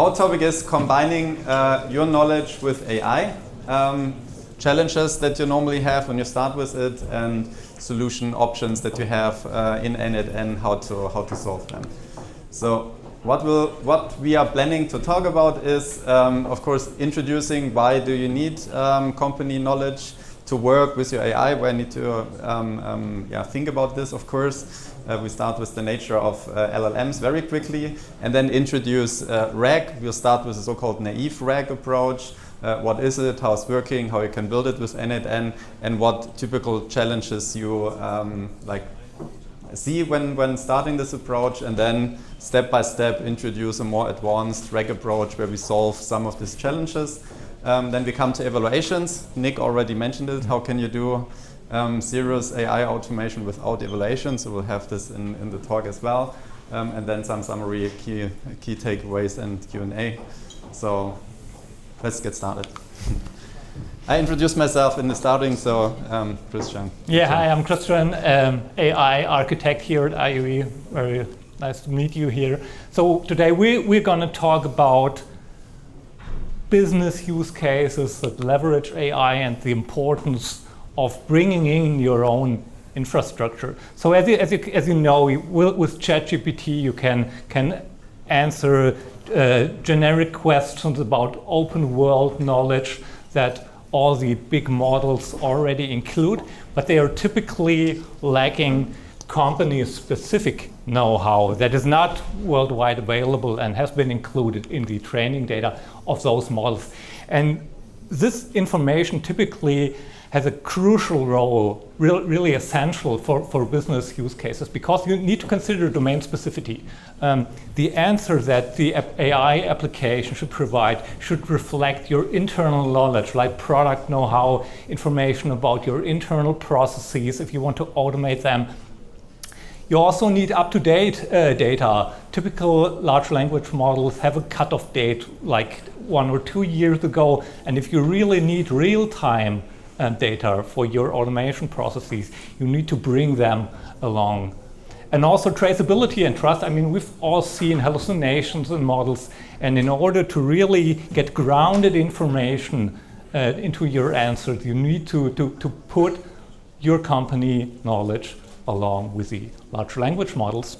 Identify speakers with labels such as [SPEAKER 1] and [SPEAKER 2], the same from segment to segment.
[SPEAKER 1] our topic is combining your knowledge with AI, challenges that you normally have when you start with it, and solution options that you have in n8n, how to solve them. So what we are planning to talk about is, of course, introducing why do you need company knowledge to work with your AI, where you need to think about this, of course. We start with the nature of LLMs very quickly, and then introduce RAG. We'll start with the so-called naive RAG approach. What is it, how it's working, how you can build it with n8n, and what typical challenges you see when starting this approach, and then step by step introduce a more advanced RAG approach where we solve some of these challenges. Then we come to evaluations. Nick already mentioned it. How can you do serious AI automation without evaluation? So we'll have this in the talk as well. And then some summary, key takeaways, and Q&A. So let's get started. I introduced myself in the starting, so Christian.
[SPEAKER 2] Yeah, hi, I'm Christian, AI architect here at IUE. Very nice to meet you here. So today we're going to talk about business use cases that leverage AI and the importance of bringing in your own infrastructure. So as you know, with ChatGPT you can answer generic questions about open world knowledge that all the big models already include, but they are typically lacking company-specific know-how that is not worldwide available and has been included in the training data of those models. And this information typically has a crucial role, really essential for business use cases, because you need to consider domain specificity. The answer that the AI application should provide should reflect your internal knowledge, like product know-how, information about your internal processes if you want to automate them. You also need up-to-date data. Typical large language models have a cutoff date like 1 or 2 years ago, and if you really need real-time data for your automation processes, you need to bring them along. And also traceability and trust. I mean, we've all seen hallucinations in models, and in order to really get grounded information into your answers, you need to put your company knowledge along with the large language models.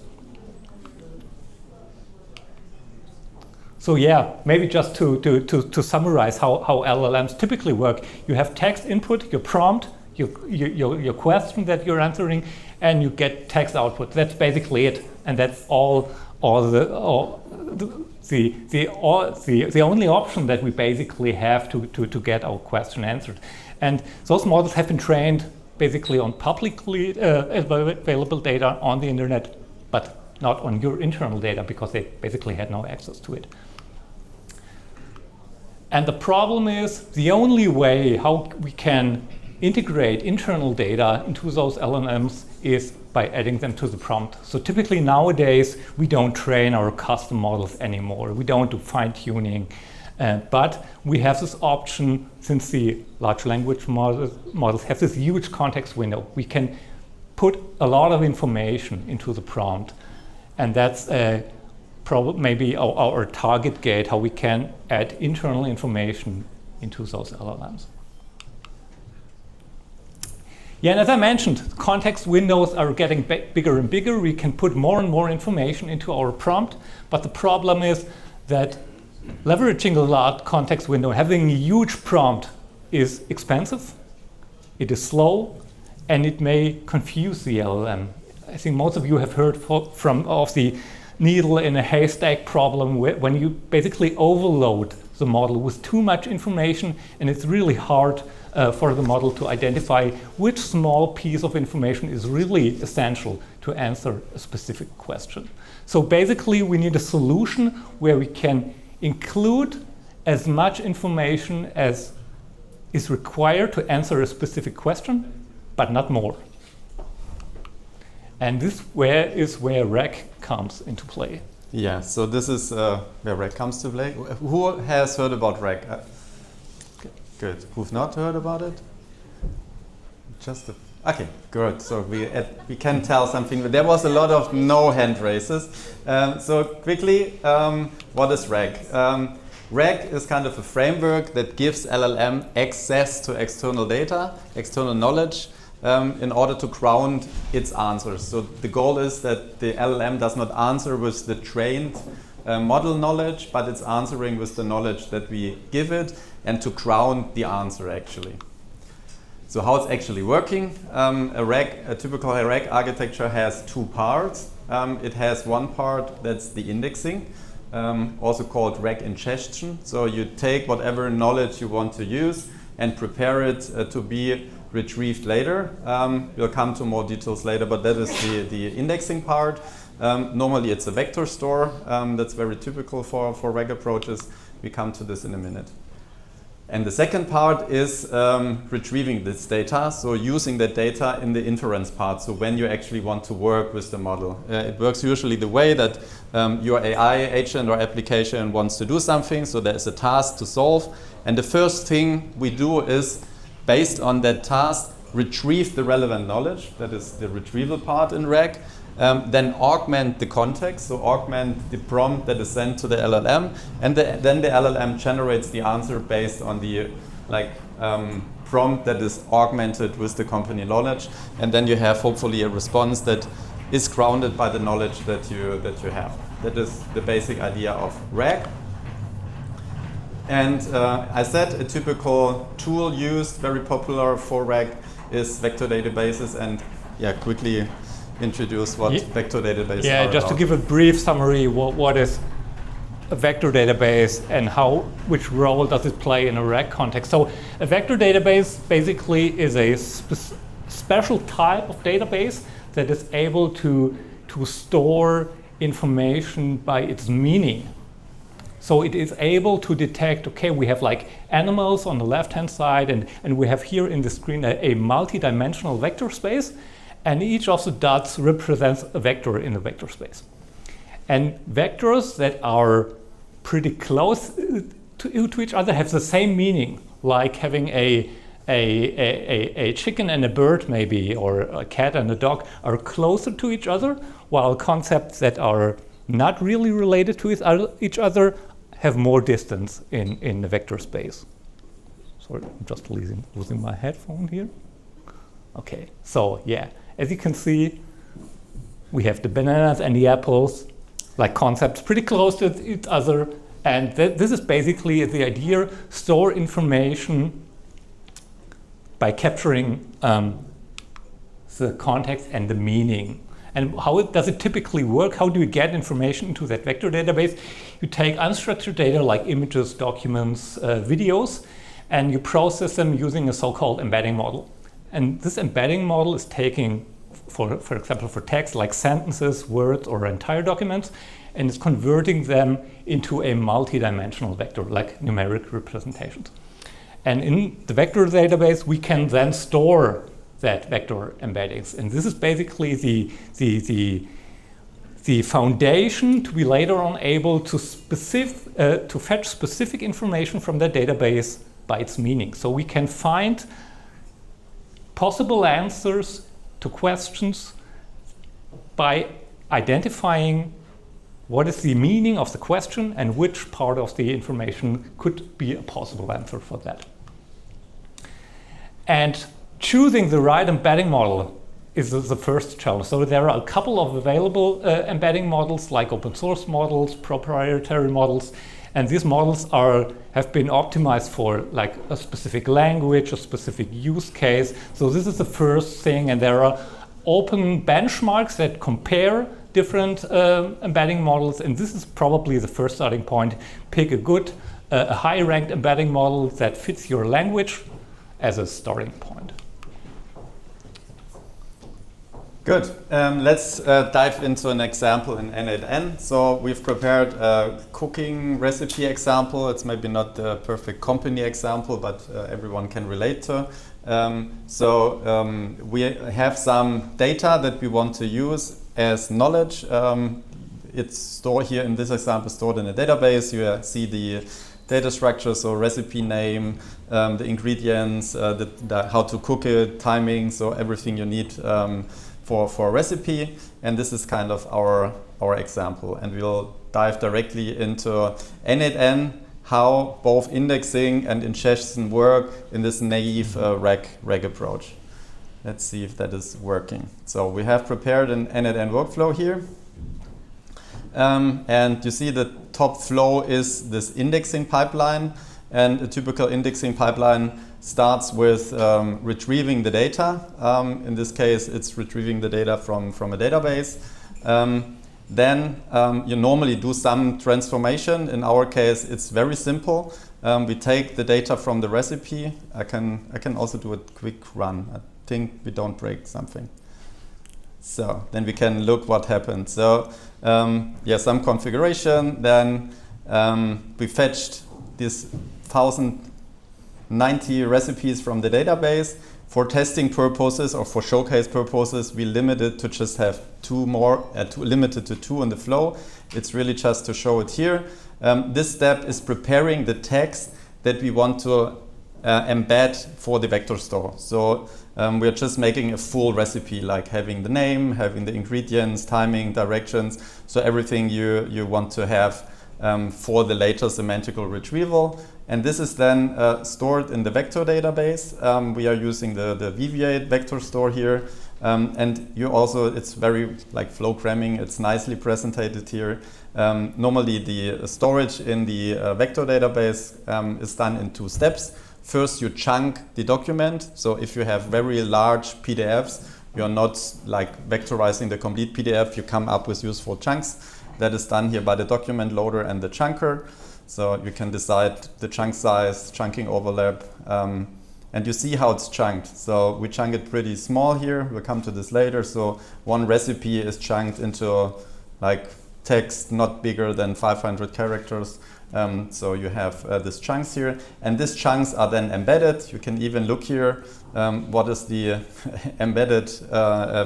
[SPEAKER 2] So yeah, maybe just to summarize how LLMs typically work. You have text input, your prompt, your question that you're answering, and you get text output. That's basically it, and that's the only option that we basically have to get our question answered. And those models have been trained basically on publicly available data on the internet, but not on your internal data, because they basically had no access to it. And the problem is, the only way how we can integrate internal data into those LLMs is by adding them to the prompt. So typically nowadays, we don't train our custom models anymore. We don't do fine-tuning. But we have this option, since the large language models have this huge context window. We can put a lot of information into the prompt, and that's maybe our target gate, how we can add internal information into those LLMs. Yeah, and as I mentioned, context windows are getting bigger and bigger. We can put more and more information into our prompt, but the problem is that leveraging a large context window, having a huge prompt, is expensive, it is slow, and it may confuse the LLM. I think most of you have heard of the needle in a haystack problem, when you basically overload the model with too much information, and it's really hard for the model to identify which small piece of information is really essential to answer a specific question. So basically, we need a solution where we can include as much information as is required to answer a specific question, but not more. And this is where RAG comes into play.
[SPEAKER 1] Yeah, so this is where RAG comes to play. Who has heard about RAG? Good. Who've not heard about it? Just a Okay, good. So we can tell something. There was a lot of no hand raises. So quickly, what is RAG? RAG is kind of a framework that gives LLM access to external data, external knowledge, in order to ground its answers. So the goal is that the LLM does not answer with the trained model knowledge, but it's answering with the knowledge that we give it, and to ground the answer actually. So how it's actually working, a typical RAG architecture has two parts. It has one part that's the indexing, also called RAG ingestion. So you take whatever knowledge you want to use and prepare it to be retrieved later. We'll come to more details later, but that is the indexing part. Normally it's a vector store. That's very typical for RAG approaches. We come to this in a minute. And the second part is retrieving this data, so using that data in the inference part, so when you actually want to work with the model. It works usually the way that your AI agent or application wants to do something, so there's a task to solve, and the first thing we do is, based on that task, retrieve the relevant knowledge, that is the retrieval part in RAG, then augment the context, so augment the prompt that is sent to the LLM, and then the LLM generates the answer based on the prompt that is augmented with the company knowledge, and then you have hopefully a response that is grounded by the knowledge that you have. That is the basic idea of RAG. And I said a typical tool used, very popular for RAG, is vector databases, and quickly introduce what vector databases are
[SPEAKER 2] just
[SPEAKER 1] about.
[SPEAKER 2] to give a brief summary, what is a vector database and which role does it play in a RAG context. So a vector database basically is a special type of database that is able to store information by its meaning. So it is able to detect, okay, we have like animals on the left-hand side, and we have here in the screen a multi-dimensional vector space, and each of the dots represents a vector in the vector space. And vectors that are pretty close to each other have the same meaning, like having a chicken and a bird maybe, or a cat and a dog are closer to each other, while concepts that are not really related to each other have more distance in the vector space. Sorry, I'm just losing my headphone here. Okay, so as you can see, we have the bananas and the apples, like concepts pretty close to each other, and this is basically the idea: store information by capturing the context and the meaning. And how does it typically work? How do you get information into that vector database? You take unstructured data like images, documents, videos, and you process them using a so-called embedding model. And this embedding model is taking, for example, for text like sentences, words, or entire documents, and it's converting them into a multi-dimensional vector, like numeric representations. And in the vector database, we can then store that vector embeddings. And this is basically the foundation to be later on able to fetch specific information from the database by its meaning. So we can find possible answers to questions by identifying what is the meaning of the question and which part of the information could be a possible answer for that. And choosing the right embedding model is the first challenge. So there are a couple of available embedding models, like open source models, proprietary models, and these models have been optimized for like a specific language, a specific use case. So this is the first thing, and there are open benchmarks that compare different embedding models, and this is probably the first starting point. Pick a good, a high-ranked embedding model that fits your language as a starting point.
[SPEAKER 1] Good. Let's dive into an example in n8n. So we've prepared a cooking recipe example. It's maybe not the perfect company example, but everyone can relate to. We have some data that we want to use as knowledge. It's stored here in this example, stored in a database. You see the data structure, so recipe name, the ingredients, how to cook it, timing, so everything you need for a recipe. And this is kind of our example. And we'll dive directly into n8n, how both indexing and ingestion work in this naive RAG approach. Let's see if that is working. So we have prepared an n8n workflow here. And you see the top flow is this indexing pipeline. And a typical indexing pipeline starts with retrieving the data. In this case, it's retrieving the data from a database. Then you normally do some transformation. In our case, it's very simple. We take the data from the recipe. I can also do a quick run. I think we don't break something. So then we can look what happened. So yeah, some configuration. Then we fetched these 1090 recipes from the database. For testing purposes or for showcase purposes, we limited to just have limited to 2 in the flow. It's really just to show it here. This step is preparing the text that we want to embed for the vector store. So we're just making a full recipe, like having the name, having the ingredients, timing, directions, so everything you want to have for the later semantical retrieval. And this is then stored in the vector database. We are using the VV8 vector store here. And you also, it's very like flow cramming. It's nicely presented here. Normally the storage in the vector database is done in 2 steps. First, you chunk the document. So if you have very large PDFs, you're not like vectorizing the complete PDF. You come up with useful chunks. That is done here by the document loader and the chunker. So you can decide the chunk size, chunking overlap, and you see how it's chunked. So we chunk it pretty small here. We'll come to this later. So one recipe is chunked into like text not bigger than 500 characters. So you have these chunks here, and these chunks are then embedded. You can even look here, what is the embedded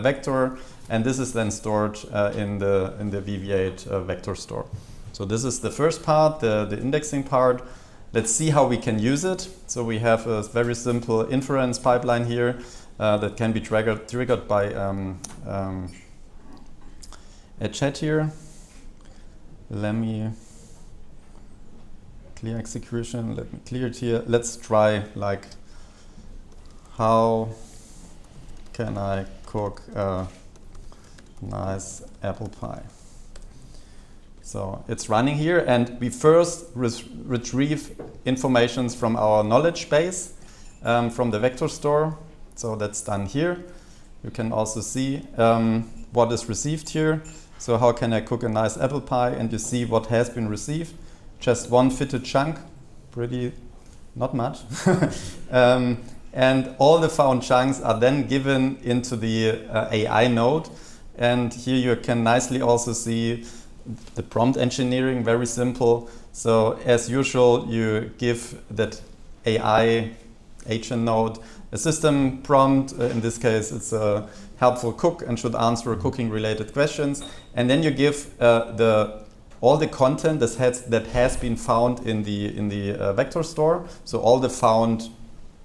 [SPEAKER 1] vector, and this is then stored in the VV8 vector store. So this is the first part, the indexing part. Let's see how we can use it. So we have a very simple inference pipeline here that can be triggered by a chat here. Let me clear execution. Let me clear it here. Let's try like, how can I cook a nice apple pie? So it's running here, and we first retrieve informations from our knowledge base from the vector store. So that's done here. You can also see what is received here. So how can I cook a nice apple pie? And you see what has been received. Just one fitted chunk, pretty, not much. And all the found chunks are then given into the AI node. And here you can nicely also see the prompt engineering, very simple. So as usual, you give that AI agent node a system prompt. In this case, it's a helpful cook and should answer cooking related questions. And then you give all the content that has been found in the vector store. So all the found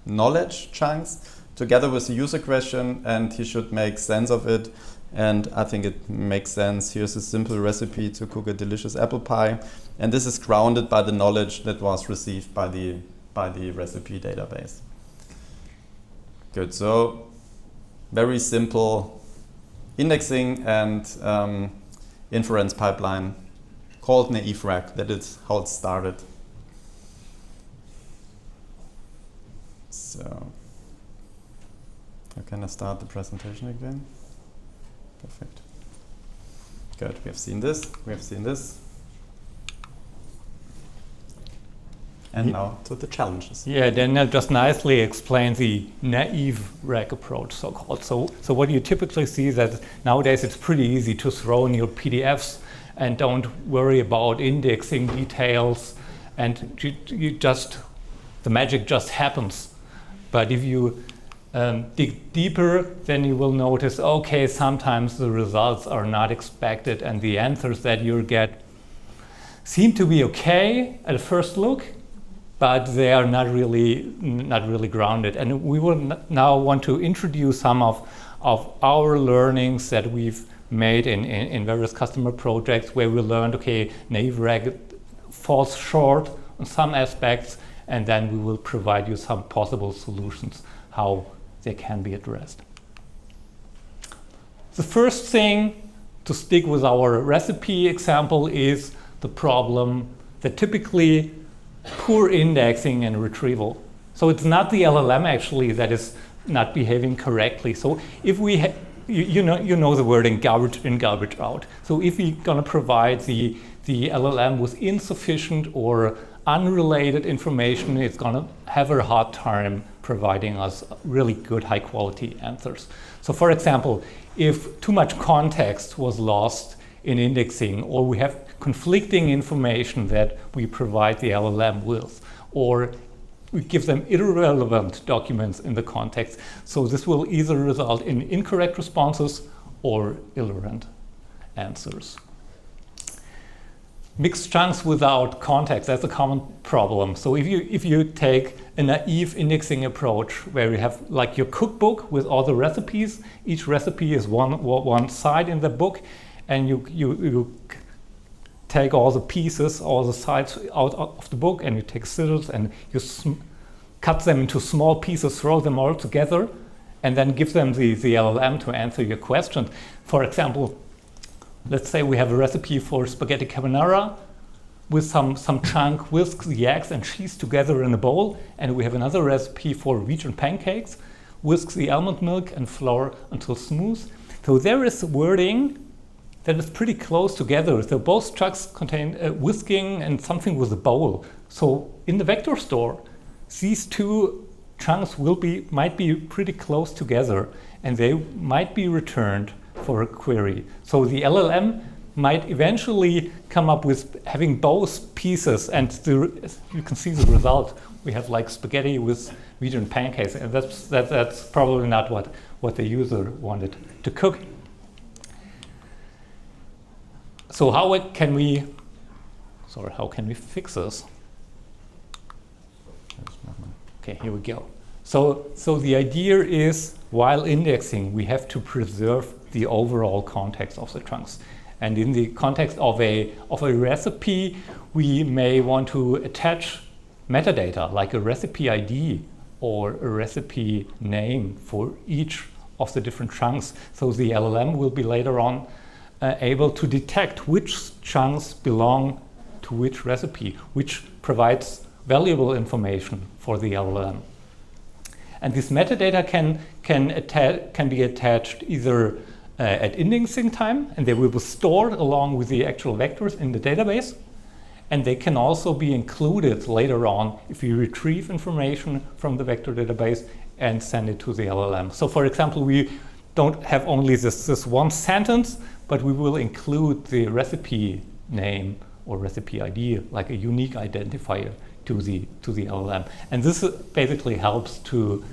[SPEAKER 1] knowledge chunks together with the user question, and he should make sense of it. And I think it makes sense. Here's a simple recipe to cook a delicious apple pie. And this is grounded by the knowledge that was received by the recipe database. Good, so very simple indexing and inference pipeline called naive RAG. That is how it started. So, how can I start the presentation again? Perfect. Good. We have seen this. We have seen this. And now to the challenges.
[SPEAKER 2] Yeah, Daniel just nicely explained the naive RAG approach, so-called. So what you typically see is that nowadays it's pretty easy to throw in your PDFs and don't worry about indexing details, and the magic just happens. But if you dig deeper, then you will notice, okay, sometimes the results are not expected, and the answers that you get seem to be okay at a first look, but they are not really grounded. And we will now want to introduce some of our learnings that we've made in various customer projects, where we learned, okay, naive RAG falls short on some aspects, and then we will provide you some possible solutions how they can be addressed. The first thing, to stick with our recipe example, is the problem that typically poor indexing and retrieval. So it's not the LLM actually that is not behaving correctly. So if we you know the wording garbage in, garbage out. So if we're going to provide the LLM with insufficient or unrelated information, it's going to have a hard time providing us really good high quality answers. So for example, if too much context was lost in indexing, or we have conflicting information that we provide the LLM with, or we give them irrelevant documents in the context. So this will either result in incorrect responses or irrelevant answers. Mixed chunks without context, that's a common problem. So if you take a naive indexing approach where you have like your cookbook with all the recipes, each recipe is one side in the book, and you take all the pieces, all the sides out of the book, and you take scissors and you cut them into small pieces, throw them all together, and then give them the LLM to answer your question. For example, let's say we have a recipe for spaghetti carbonara with some chunk, whisk the eggs and cheese together in a bowl, and we have another recipe for Norwegian pancakes, whisk the almond milk and flour until smooth. So there is wording that is pretty close together. So both chunks contain whisking and something with a bowl. So in the vector store, these two chunks might be pretty close together, and they might be returned for a query. So the LLM might eventually come up with having both pieces, and you can see the result. We have like spaghetti with Norwegian pancakes, and that's probably not what the user wanted to cook. So how can we fix this? Okay, here we go. So the idea is, while indexing, we have to preserve the overall context of the chunks. And in the context of a recipe, we may want to attach metadata, like a recipe ID or a recipe name for each of the different chunks. So the LLM will be later on able to detect which chunks belong to which recipe, which provides valuable information for the LLM. And this metadata can be attached either at indexing time, and they will be stored along with the actual vectors in the database. And they can also be included later on if you retrieve information from the vector database and send it to the LLM. So for example, we don't have only this one sentence, but we will include the recipe name or recipe ID, like a unique identifier to the LLM. And this basically helps to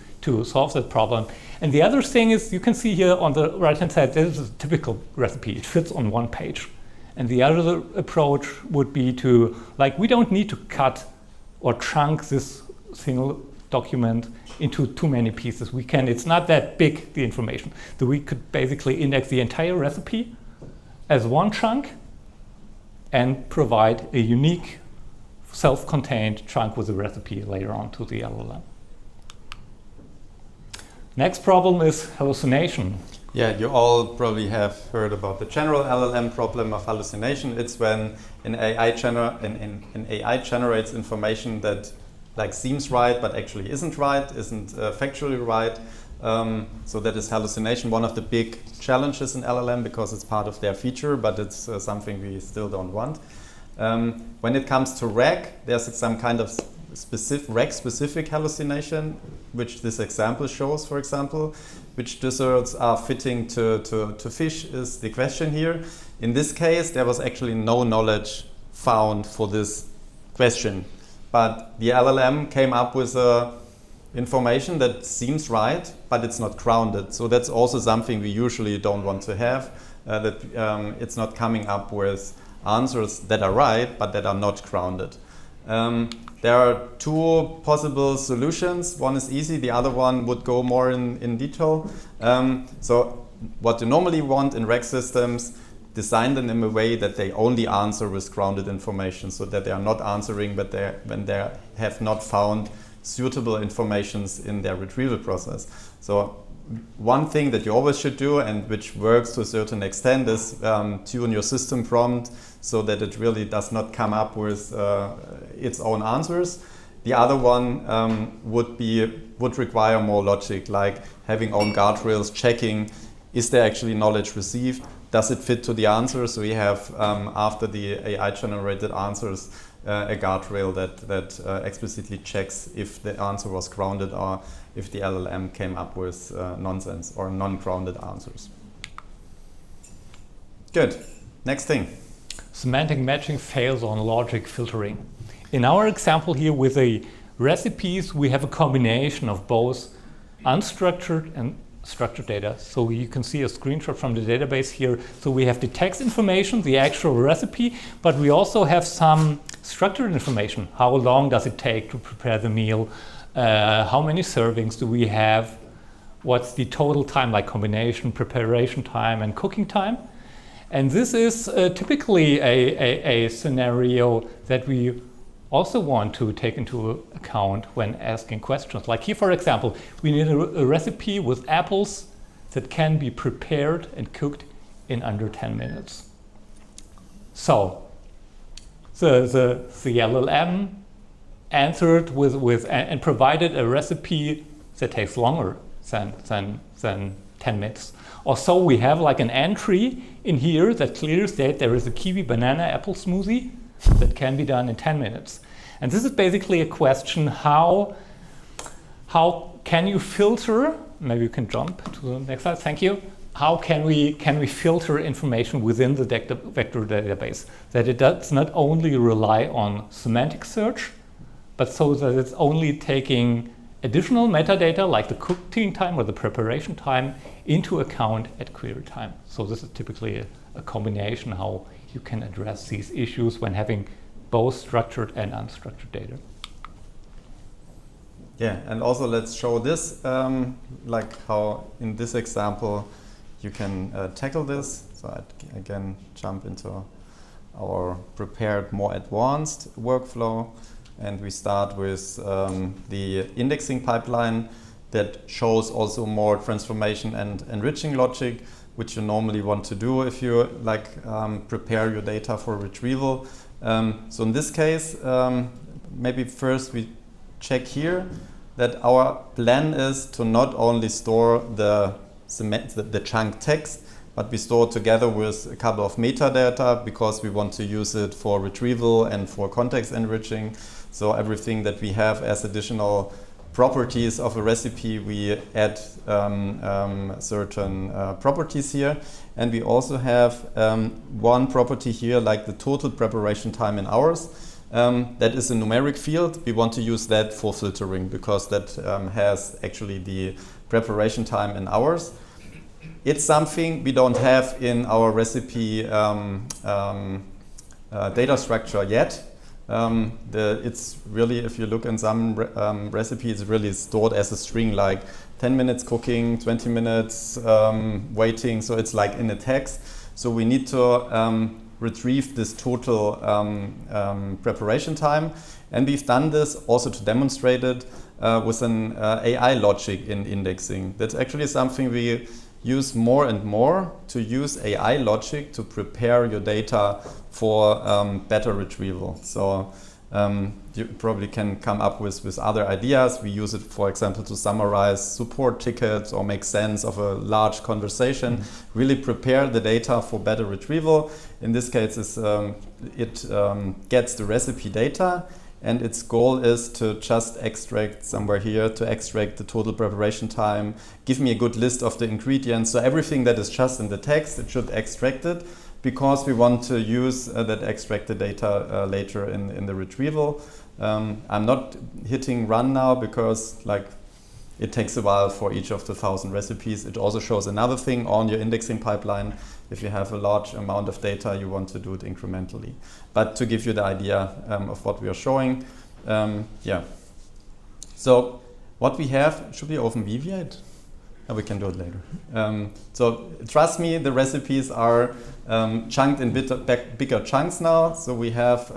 [SPEAKER 2] solve that problem. And the other thing is, you can see here on the right-hand side, this is a typical recipe. It fits on one page. And the other approach would be to, like, we don't need to cut or chunk this single document into too many pieces. It's not that big, the information. So we could basically index the entire recipe as one chunk and provide a unique self-contained chunk with a recipe later on to the LLM. Next problem is hallucination.
[SPEAKER 1] Yeah, you all probably have heard about the general LLM problem of hallucination. It's when an AI generates information that like seems right but actually isn't right, isn't factually right. So that is hallucination, one of the big challenges in LLM, because it's part of their feature, but it's something we still don't want. When it comes to RAG, there's some kind of RAG-specific hallucination, which this example shows, for example. Which desserts are fitting to fish is the question here. In this case, there was actually no knowledge found for this question. But the LLM came up with information that seems right, but it's not grounded. So that's also something we usually don't want to have, that it's not coming up with answers that are right, but that are not grounded. There are two possible solutions. One is easy, the other one would go more in detail. So what you normally want in RAG systems, design them in a way that they only answer with grounded information, so that they are not answering but when they have not found suitable informations in their retrieval process. So one thing that you always should do, and which works to a certain extent, is tune your system prompt so that it really does not come up with its own answers. The other one would require more logic, like having own guardrails, checking, is there actually knowledge received? Does it fit to the answer? So we have, after the AI-generated answers, a guardrail that explicitly checks if the answer was grounded or if the LLM came up with nonsense or non-grounded answers. Good. Next thing.
[SPEAKER 2] Semantic matching fails on logic filtering. In our example here with the recipes, we have a combination of both unstructured and structured data. So you can see a screenshot from the database here. So we have the text information, the actual recipe, but we also have some structured information. How long does it take to prepare the meal? How many servings do we have? What's the total time, like combination, preparation time, and cooking time? And this is typically a scenario that we also want to take into account when asking questions. Like here, for example, we need a recipe with apples that can be prepared and cooked in under 10 minutes. So the LLM answered and provided a recipe that takes longer than 10 minutes. Also, we have like an entry in here that clearly states there is a kiwi banana apple smoothie that can be done in 10 minutes. And this is basically a question, how can you filter, maybe you can jump to the next slide, thank you. How can we filter information within the vector database, that it does not only rely on semantic search, but so that it's only taking additional metadata like the cooking time or the preparation time into account at query time. So this is typically a combination how you can address these issues when having both structured and unstructured data.
[SPEAKER 1] Yeah, and also let's show this, like how in this example you can tackle this. So I again jump into our prepared, more advanced workflow. And we start with the indexing pipeline that shows also more transformation and enriching logic, which you normally want to do if you prepare your data for retrieval. So in this case, maybe first we check here that our plan is to not only store the chunk text, but we store together with a couple of metadata because we want to use it for retrieval and for context enriching. So everything that we have as additional properties of a recipe, we add certain properties here. And we also have one property here, like the total preparation time in hours. That is a numeric field. We want to use that for filtering because that has actually the preparation time in hours. It's something we don't have in our recipe data structure yet. It's really, if you look in some recipes, it's really stored as a string, like 10 minutes cooking, 20 minutes waiting. So it's like in a text. So we need to retrieve this total preparation time. And we've done this also to demonstrate it with an AI logic in indexing. That's actually something we use more and more, to use AI logic to prepare your data for better retrieval. So you probably can come up with other ideas. We use it, for example, to summarize support tickets or make sense of a large conversation, really prepare the data for better retrieval. In this case, it gets the recipe data, and its goal is to just extract somewhere here, to extract the total preparation time, give me a good list of the ingredients. So everything that is just in the text, it should extract it, because we want to use that extracted data later in the retrieval. I'm not hitting run now because it takes a while for each of the 1,000 recipes. It also shows another thing on your indexing pipeline. If you have a large amount of data, you want to do it incrementally. But to give you the idea of what we are showing, yeah. So what we have, should we open Viviate? Oh, we can do it later. So trust me, the recipes are chunked in bigger chunks now. So we have,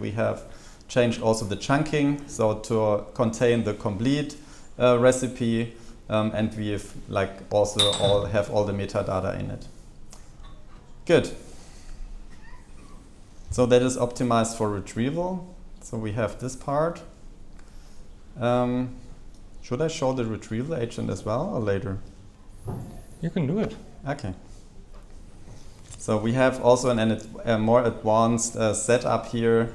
[SPEAKER 1] we have changed also the chunking, so to contain the complete recipe, and we've also have all the metadata in it. Good. So that is optimized for retrieval. So we have this part. Should I show the retrieval agent as well or later?
[SPEAKER 2] You can do it.
[SPEAKER 1] Okay. So we have also a more advanced setup here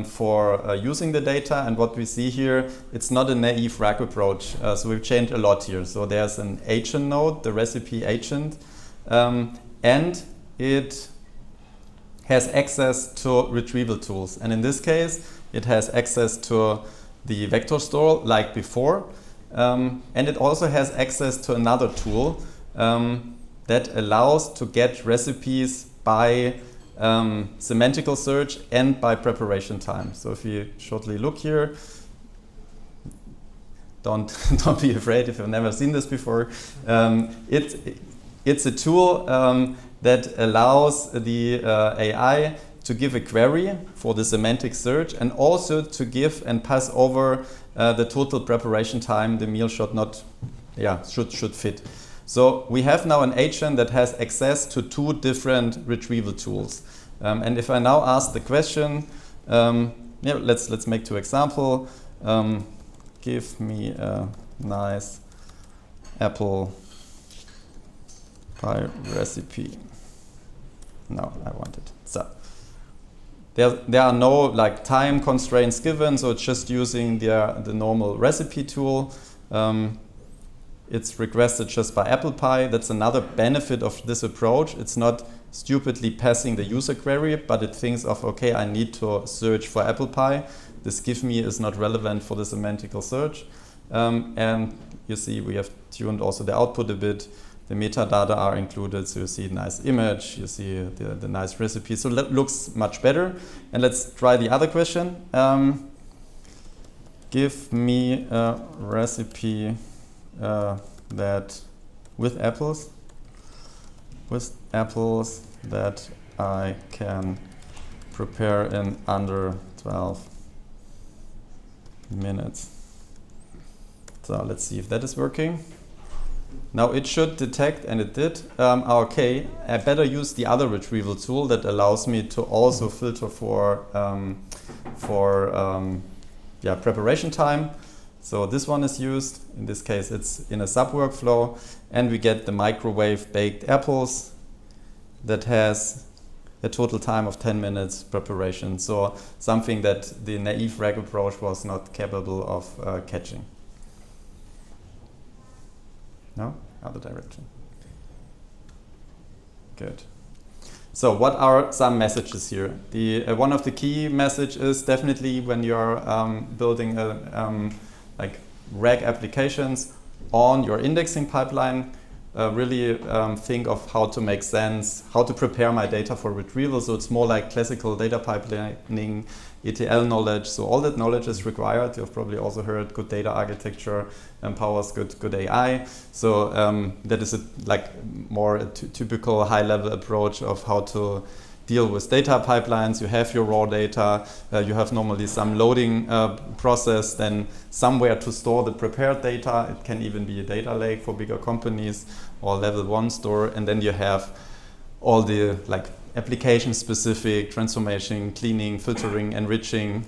[SPEAKER 1] for using the data, and what we see here, it's not a naive RAG approach. So we've changed a lot here. So there's an agent node, the recipe agent, and it has access to retrieval tools. And in this case, it has access to the vector store like before, and it also has access to another tool that allows to get recipes by semantical search and by preparation time. So if you shortly look here, don't be afraid if you've never seen this before. It's a tool that allows the AI to give a query for the semantic search, and also to give and pass over the total preparation time the meal should fit. So we have now an agent that has access to two different retrieval tools. And if I now ask the question, let's make two examples. Give me a nice apple pie recipe. No, I want it. So there are no time constraints given, so it's just using the normal recipe tool. It's requested just by apple pie. That's another benefit of this approach. It's not stupidly passing the user query, but it thinks of, okay, I need to search for apple pie. This give me is not relevant for the semantical search. And you see we have tuned also the output a bit. The metadata are included, so you see a nice image, you see the nice recipe. So that looks much better. And let's try the other question. Give me a recipe that with apples that I can prepare in under 12 minutes. So let's see if that is working. Now it should detect, and it did, okay, I better use the other retrieval tool that allows me to also filter for preparation time. So this one is used. In this case, it's in a sub-workflow, and we get the microwave baked apples that has a total time of 10 minutes preparation. So something that the naive RAG approach was not capable of catching. No? Other direction. Good. So what are some messages here? One of the key messages is definitely when you're building RAG applications on your indexing pipeline, really think of how to make sense, how to prepare my data for retrieval. So it's more like classical data pipelining, ETL knowledge. So all that knowledge is required. You've probably also heard good data architecture empowers good AI. So that is a typical high-level approach of how to deal with data pipelines. You have your raw data, you have normally some loading process, then somewhere to store the prepared data. It can even be a data lake for bigger companies or level 1 store, and then you have all the application specific transformation, cleaning, filtering, enriching.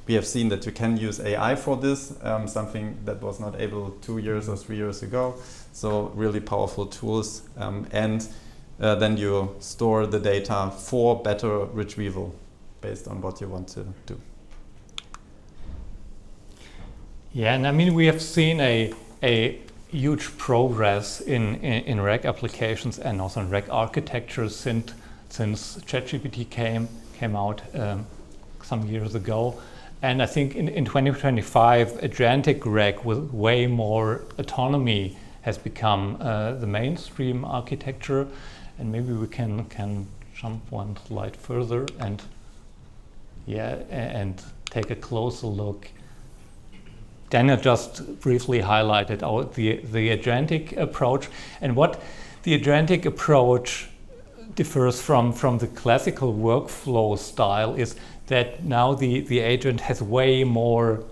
[SPEAKER 1] We have seen that you can use AI for this, something that was not able 2 years or 3 years ago. So really powerful tools, and then you store the data for better retrieval based on what you want to do.
[SPEAKER 2] Yeah, and I mean we have seen a huge progress in RAG applications and also in RAG architectures since ChatGPT came out some years ago. And I think in 2025, Agentic RAG with way more autonomy has become the mainstream architecture. And maybe we can jump one slide further and take a closer look. Daniel just briefly highlighted the agentic approach, and what the agentic approach differs from the classical workflow style is that now the agent has way more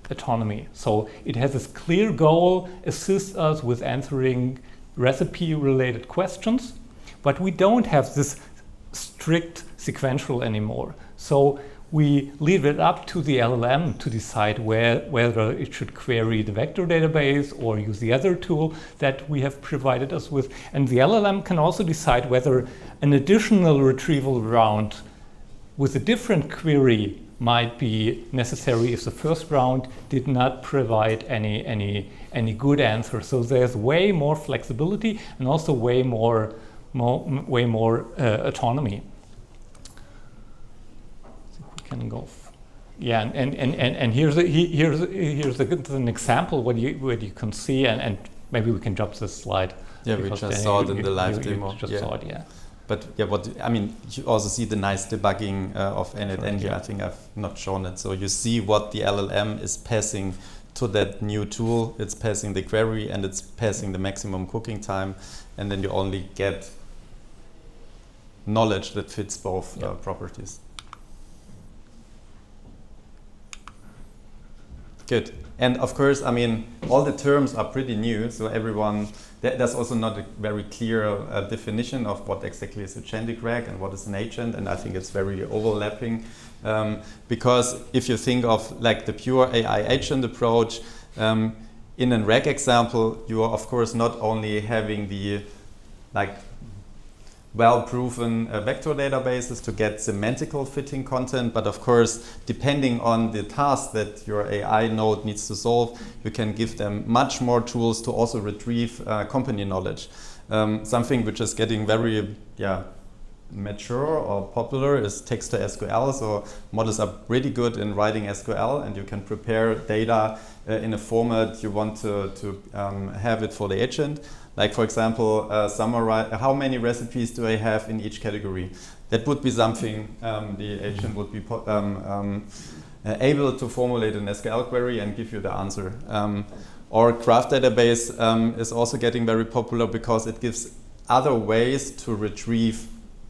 [SPEAKER 2] autonomy. So it has this clear goal, assists us with answering recipe-related questions, but we don't have this strict sequential anymore. So we leave it up to the LLM to decide whether it should query the vector database or use the other tool that we have provided us with. And the LLM can also decide whether an additional retrieval round with a different query might be necessary if the first round did not provide any good answer. So there's way more flexibility and also way more autonomy. Can go, and here's an example what you can see, and maybe we can drop this slide.
[SPEAKER 1] Yeah, we just saw it in the live demo.
[SPEAKER 2] Saw it, yeah.
[SPEAKER 1] But you also see the nice debugging of n8n here.
[SPEAKER 2] Yeah.
[SPEAKER 1] I think I've not shown it. So you see what the LLM is passing to that new tool. It's passing the query and it's passing the maximum cooking time, and then you only get knowledge that fits both properties. Good. And of course, all the terms are pretty new, so there's also not a very clear definition of what exactly is agentic RAG and what is an agent, and I think it's very overlapping. Because if you think of like the pure AI agent approach, in a RAG example, you are of course not only having the well-proven vector databases to get semantical fitting content, but of course, depending on the task that your AI node needs to solve, you can give them much more tools to also retrieve company knowledge. Something which is getting very mature or popular is text to SQL. So models are pretty good in writing SQL, and you can prepare data in a format you want to have it for the agent. Like for example, summarize how many recipes do I have in each category. That would be something the agent would be able to formulate an SQL query and give you the answer. Or graph database is also getting very popular because it gives other ways to retrieve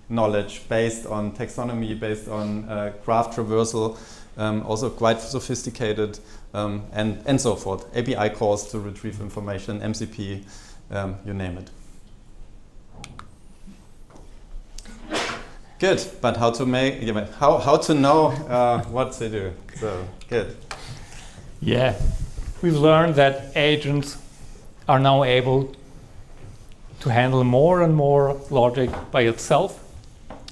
[SPEAKER 1] knowledge based on taxonomy, based on graph traversal, also quite sophisticated, and so forth. API calls to retrieve information, MCP, you name it. Good, but how to know what to do? So good.
[SPEAKER 2] Yeah, we've learned that agents are now able to handle more and more logic by itself,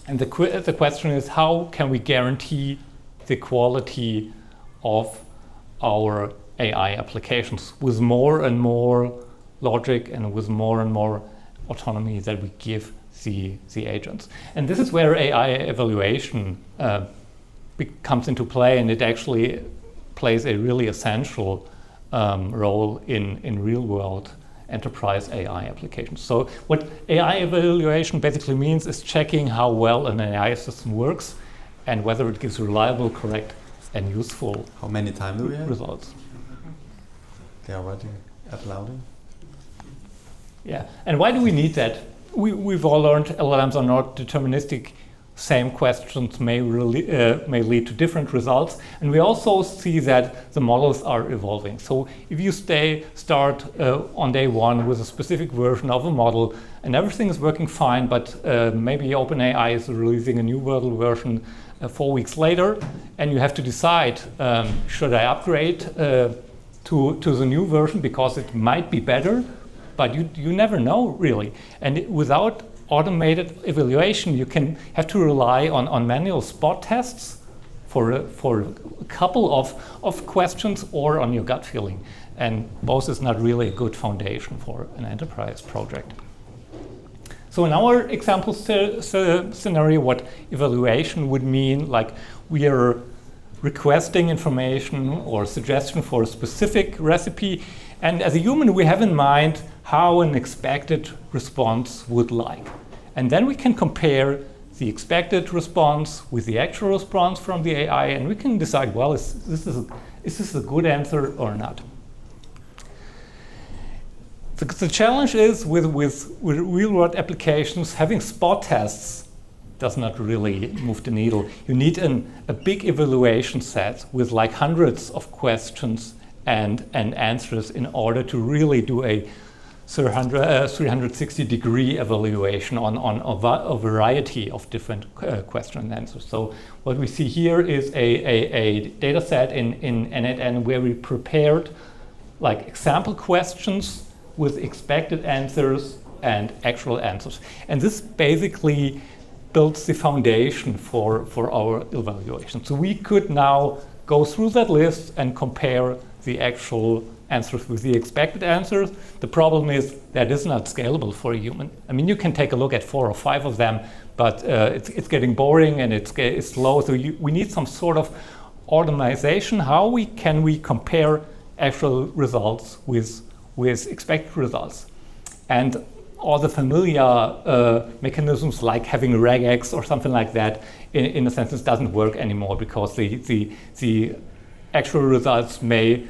[SPEAKER 2] and the question is, how can we guarantee the quality of our AI applications with more and more logic and with more and more autonomy that we give the agents. And this is where AI evaluation comes into play, and it actually plays a really essential role in real-world enterprise AI applications. So what AI evaluation basically means is checking how well an AI system works and whether it gives reliable, correct, and useful
[SPEAKER 1] How many times do we have?
[SPEAKER 2] results.
[SPEAKER 1] They are writing out loud.
[SPEAKER 2] Yeah, and why do we need that? We've all learned LLMs are not deterministic. Same questions may lead to different results, and we also see that the models are evolving. So if you start on day one with a specific version of a model and everything is working fine, but maybe OpenAI is releasing a new version 4 weeks later, and you have to decide, should I upgrade to the new version because it might be better? But you never know, really. And without automated evaluation, you have to rely on manual spot tests for a couple of questions or on your gut feeling. And both is not really a good foundation for an enterprise project. So in our example scenario, what evaluation would mean, like we are requesting information or suggestion for a specific recipe. And as a human, we have in mind how an expected response would like. And then we can compare the expected response with the actual response from the AI, and we can decide, well, is this a good answer or not? The challenge is with real-world applications, having spot tests does not really move the needle. You need a big evaluation set with like hundreds of questions and answers in order to really do a 360-degree evaluation on a variety of different question and answers. So what we see here is a data set in n8n where we prepared like example questions with expected answers and actual answers. And this basically builds the foundation for our evaluation. So we could now go through that list and compare the actual answers with the expected answers. The problem is that is not scalable for a human. I mean, you can take a look at 4 or 5 of them, but it's getting boring and it's slow. So we need some sort of automation. How can we compare actual results with expected results? And all the familiar mechanisms like having regex or something like that, in a sense, this doesn't work anymore because the actual results may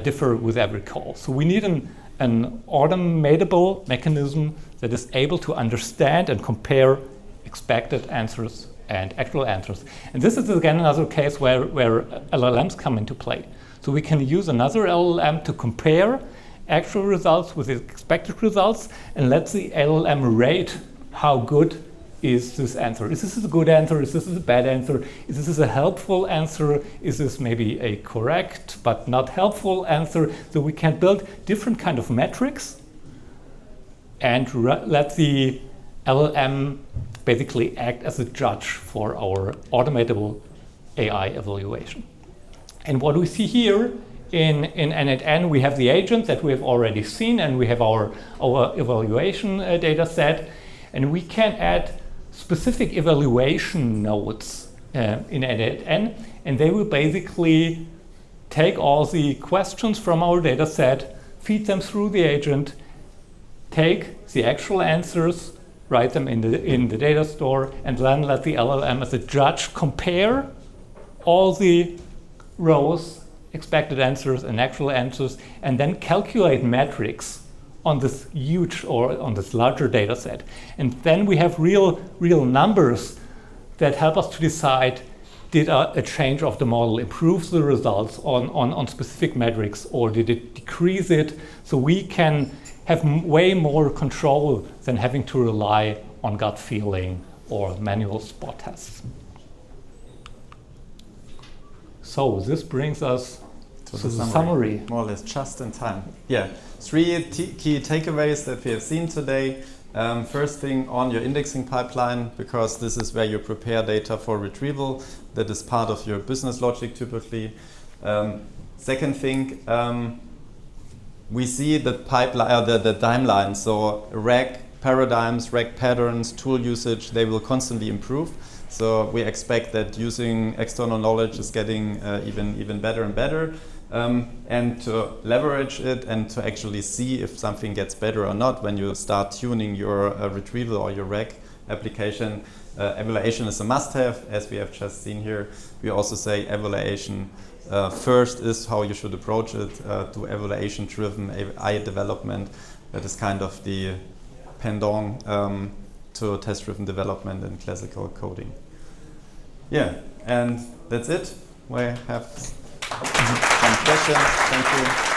[SPEAKER 2] differ with every call. So we need an automatable mechanism that is able to understand and compare expected answers and actual answers. And this is again another case where LLMs come into play. So we can use another LLM to compare actual results with expected results and let the LLM rate how good is this answer. Is this a good answer? Is this a bad answer? Is this a helpful answer? Is this maybe a correct but not helpful answer? So we can build different kind of metrics and let the LLM basically act as a judge for our automatable AI evaluation. And what we see here in n8n, we have the agent that we have already seen, and we have our evaluation data set, and we can add specific evaluation nodes in n8n, and they will basically take all the questions from our data set, feed them through the agent, take the actual answers, write them in the data store, and then let the LLM as a judge compare all the rows, expected answers and actual answers, and then calculate metrics on this huge or on this larger data set. And then we have real numbers that help us to decide, did a change of the model improve the results on specific metrics, or did it decrease it? So we can have way more control than having to rely on gut feeling or manual spot tests. So this brings us to the summary.
[SPEAKER 1] More or less just in time. Yeah, 3 key takeaways that we have seen today. First thing, on your indexing pipeline, because this is where you prepare data for retrieval. That is part of your business logic typically. Second thing, we see the pipeline, the timeline. So RAG paradigms, RAG patterns, tool usage, they will constantly improve. So we expect that using external knowledge is getting even better and better. And to leverage it and to actually see if something gets better or not when you start tuning your retrieval or your RAG application, evaluation is a must-have, as we have just seen here. We also say evaluation first is how you should approach it, to evaluation-driven AI development. That is kind of the pendant to test-driven development in classical coding. Yeah, and that's it. We have some questions. Thank you.